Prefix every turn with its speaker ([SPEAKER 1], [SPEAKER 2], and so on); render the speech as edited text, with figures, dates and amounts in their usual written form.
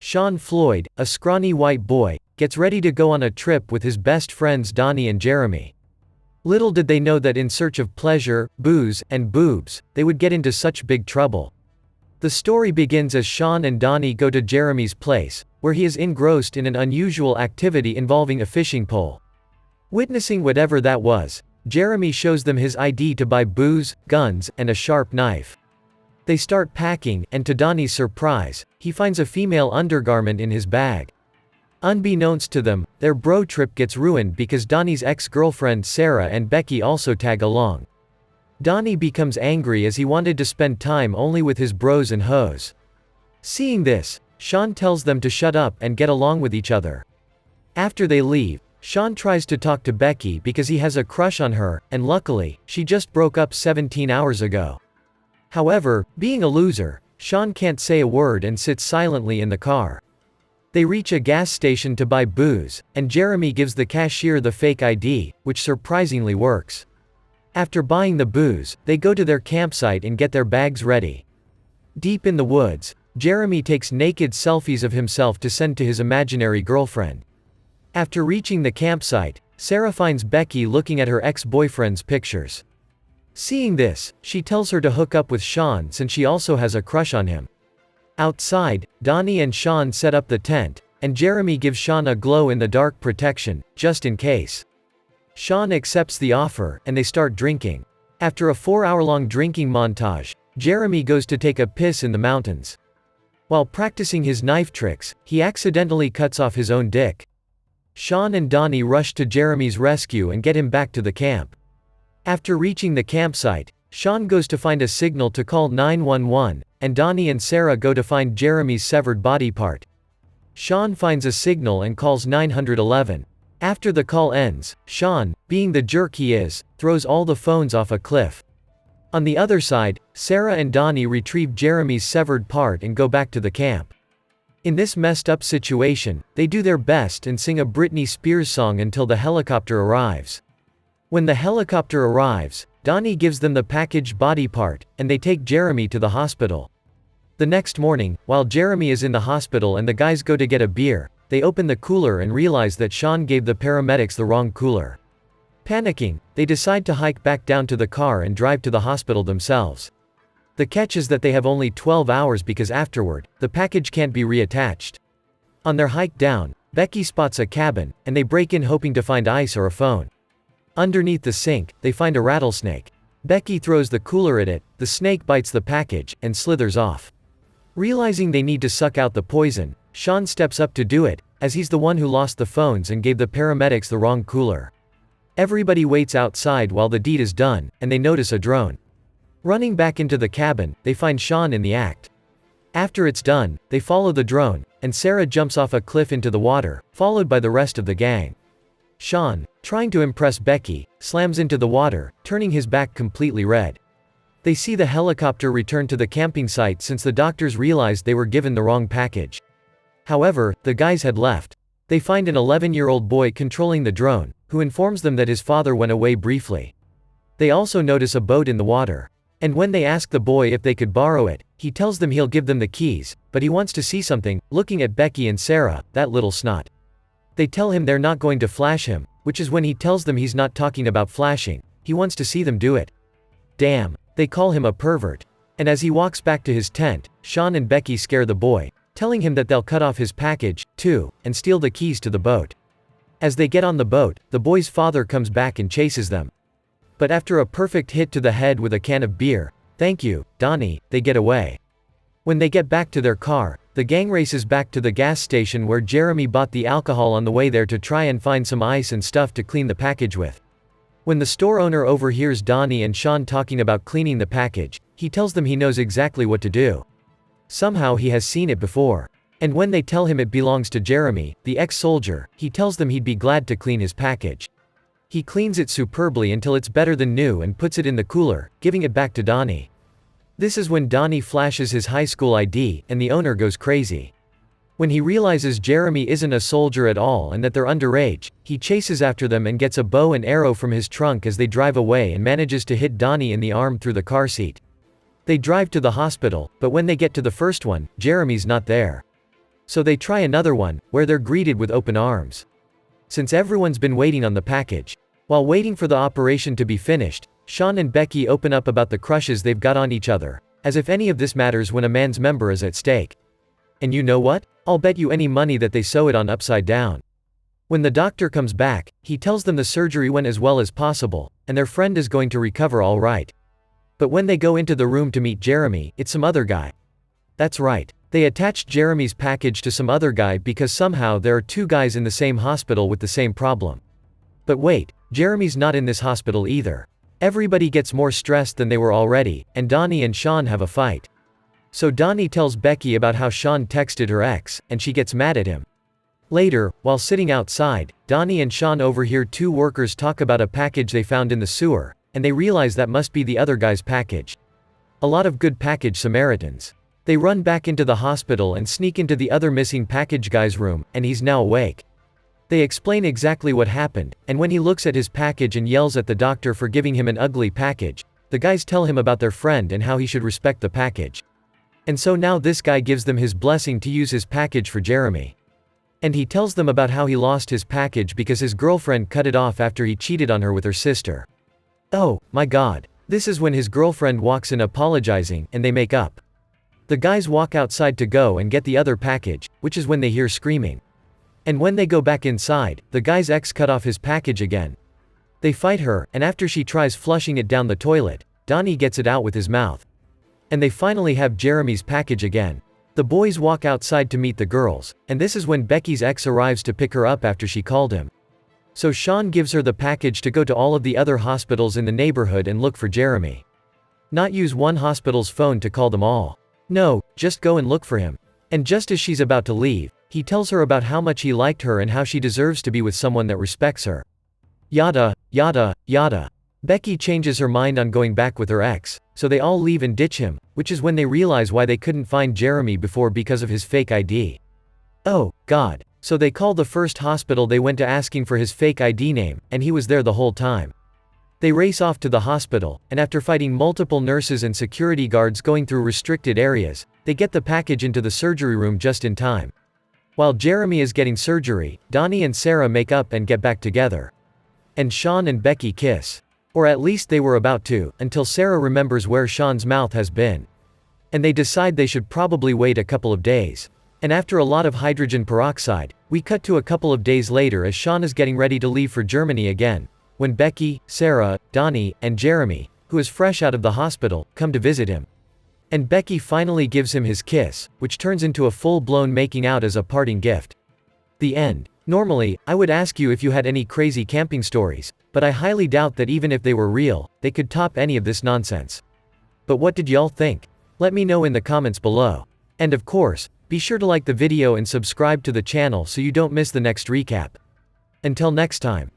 [SPEAKER 1] Sean Floyd, a scrawny white boy, gets ready to go on a trip with his best friends Donnie and Jeremy. Little did they know that in search of pleasure, booze, and boobs, they would get into such big trouble. The story begins as Sean and Donnie go to Jeremy's place, where he is engrossed in an unusual activity involving a fishing pole. Witnessing whatever that was, Jeremy shows them his ID to buy booze, guns, and a sharp knife. They start packing, and to Donnie's surprise, he finds a female undergarment in his bag. Unbeknownst to them, their bro trip gets ruined because Donnie's ex-girlfriend Sarah and Becky also tag along. Donnie becomes angry as he wanted to spend time only with his bros and hoes. Seeing this, Sean tells them to shut up and get along with each other. After they leave, Sean tries to talk to Becky because he has a crush on her, and luckily, she just broke up 17 hours ago. However, being a loser, Sean can't say a word and sits silently in the car. They reach a gas station to buy booze, and Jeremy gives the cashier the fake ID, which surprisingly works. After buying the booze, they go to their campsite and get their bags ready. Deep in the woods, Jeremy takes naked selfies of himself to send to his imaginary girlfriend. After reaching the campsite, Sarah finds Becky looking at her ex-boyfriend's pictures. Seeing this, she tells her to hook up with Sean since she also has a crush on him. Outside, Donnie and Sean set up the tent, and Jeremy gives Sean a glow-in-the-dark protection, just in case. Sean accepts the offer, and they start drinking. After a 4-hour-long drinking montage, Jeremy goes to take a piss in the mountains. While practicing his knife tricks, he accidentally cuts off his own dick. Sean and Donnie rush to Jeremy's rescue and get him back to the camp. After reaching the campsite, Sean goes to find a signal to call 911, and Donnie and Sarah go to find Jeremy's severed body part. Sean finds a signal and calls 911. After the call ends, Sean, being the jerk he is, throws all the phones off a cliff. On the other side, Sarah and Donnie retrieve Jeremy's severed part and go back to the camp. In this messed up situation, they do their best and sing a Britney Spears song until the helicopter arrives. When the helicopter arrives, Donnie gives them the packaged body part, and they take Jeremy to the hospital. The next morning, while Jeremy is in the hospital and the guys go to get a beer, they open the cooler and realize that Sean gave the paramedics the wrong cooler. Panicking, they decide to hike back down to the car and drive to the hospital themselves. The catch is that they have only 12 hours because afterward, the package can't be reattached. On their hike down, Becky spots a cabin, and they break in hoping to find ice or a phone. Underneath the sink, they find a rattlesnake. Becky throws the cooler at it, the snake bites the package, and slithers off. Realizing they need to suck out the poison, Sean steps up to do it, as he's the one who lost the phones and gave the paramedics the wrong cooler. Everybody waits outside while the deed is done, and they notice a drone. Running back into the cabin, they find Sean in the act. After it's done, they follow the drone, and Sarah jumps off a cliff into the water, followed by the rest of the gang. Sean, trying to impress Becky, slams into the water, turning his back completely red. They see the helicopter return to the camping site since the doctors realized they were given the wrong package. However, the guys had left. They find an 11-year-old boy controlling the drone, who informs them that his father went away briefly. They also notice a boat in the water. And when they ask the boy if they could borrow it, he tells them he'll give them the keys, but he wants to see something, looking at Becky and Sarah, that little snot. They tell him they're not going to flash him, which is when he tells them he's not talking about flashing, he wants to see them do it. Damn. They call him a pervert. And as he walks back to his tent, Sean and Becky scare the boy, telling him that they'll cut off his package, too, and steal the keys to the boat. As they get on the boat, the boy's father comes back and chases them. But after a perfect hit to the head with a can of beer, "Thank you, Donnie," they get away. When they get back to their car, the gang races back to the gas station where Jeremy bought the alcohol on the way there to try and find some ice and stuff to clean the package with. When the store owner overhears Donnie and Sean talking about cleaning the package, he tells them he knows exactly what to do. Somehow he has seen it before. And when they tell him it belongs to Jeremy, the ex-soldier, he tells them he'd be glad to clean his package. He cleans it superbly until it's better than new and puts it in the cooler, giving it back to Donnie. This is when Donnie flashes his high school ID, and the owner goes crazy. When he realizes Jeremy isn't a soldier at all and that they're underage, he chases after them and gets a bow and arrow from his trunk as they drive away and manages to hit Donnie in the arm through the car seat. They drive to the hospital, but when they get to the first one, Jeremy's not there. So they try another one, where they're greeted with open arms. Since everyone's been waiting on the package. While waiting for the operation to be finished, Sean and Becky open up about the crushes they've got on each other, as if any of this matters when a man's member is at stake. And you know what? I'll bet you any money that they sew it on upside down. When the doctor comes back, he tells them the surgery went as well as possible, and their friend is going to recover all right. But when they go into the room to meet Jeremy, it's some other guy. That's right. They attached Jeremy's package to some other guy because somehow there are two guys in the same hospital with the same problem. But wait, Jeremy's not in this hospital either. Everybody gets more stressed than they were already, and Donnie and Sean have a fight. So Donnie tells Becky about how Sean texted her ex, and she gets mad at him. Later, while sitting outside, Donnie and Sean overhear two workers talk about a package they found in the sewer, and they realize that must be the other guy's package. A lot of good package Samaritans. They run back into the hospital and sneak into the other missing package guy's room, and he's now awake. They explain exactly what happened, and when he looks at his package and yells at the doctor for giving him an ugly package, the guys tell him about their friend and how he should respect the package. And so now this guy gives them his blessing to use his package for Jeremy. And he tells them about how he lost his package because his girlfriend cut it off after he cheated on her with her sister. Oh, my God. This is when his girlfriend walks in apologizing, and they make up. The guys walk outside to go and get the other package, which is when they hear screaming. And when they go back inside, the guy's ex cut off his package again. They fight her, and after she tries flushing it down the toilet, Donnie gets it out with his mouth. And they finally have Jeremy's package again. The boys walk outside to meet the girls, and this is when Becky's ex arrives to pick her up after she called him. So Sean gives her the package to go to all of the other hospitals in the neighborhood and look for Jeremy. Not use one hospital's phone to call them all. No, just go and look for him. And just as she's about to leave, he tells her about how much he liked her and how she deserves to be with someone that respects her. Yada, yada, yada. Becky changes her mind on going back with her ex, so they all leave and ditch him, which is when they realize why they couldn't find Jeremy before because of his fake ID. Oh, God. So they call the first hospital they went to asking for his fake ID name, and he was there the whole time. They race off to the hospital, and after fighting multiple nurses and security guards going through restricted areas, they get the package into the surgery room just in time. While Jeremy is getting surgery, Donnie and Sarah make up and get back together. And Sean and Becky kiss. Or at least they were about to, until Sarah remembers where Sean's mouth has been. And they decide they should probably wait a couple of days. And after a lot of hydrogen peroxide, we cut to a couple of days later as Sean is getting ready to leave for Germany again, when Becky, Sarah, Donnie, and Jeremy, who is fresh out of the hospital, come to visit him. And Becky finally gives him his kiss, which turns into a full-blown making out as a parting gift. The end. Normally, I would ask you if you had any crazy camping stories, but I highly doubt that even if they were real, they could top any of this nonsense. But what did y'all think? Let me know in the comments below. And of course, be sure to like the video and subscribe to the channel so you don't miss the next recap. Until next time.